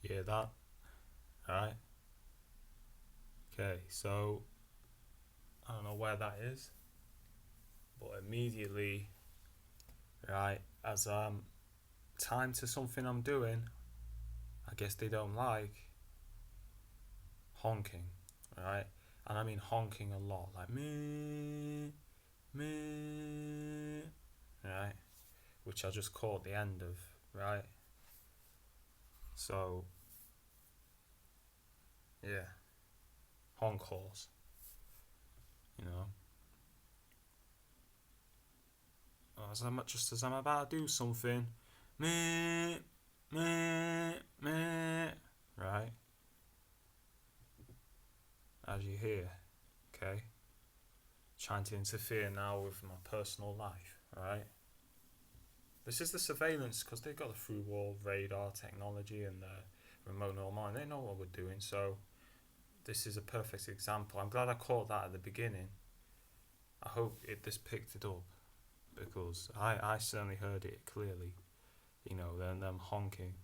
You hear that? Right? Okay, so I don't know where that is, but immediately, right, as time to something I'm doing, I guess they don't like honking, right? And I mean honking a lot, like me, me, right? Which I just caught the end of, right? So yeah, honk horse, you know. Just as I'm about to do something, me, me, me, right? As you hear, okay? Trying to interfere now with my personal life, right? This is the surveillance because they've got the through wall radar technology and the remote neural mind. They know what we're doing, so this is a perfect example. I'm glad I caught that at the beginning. I hope this picked it up because I certainly heard it clearly. You know, them honking.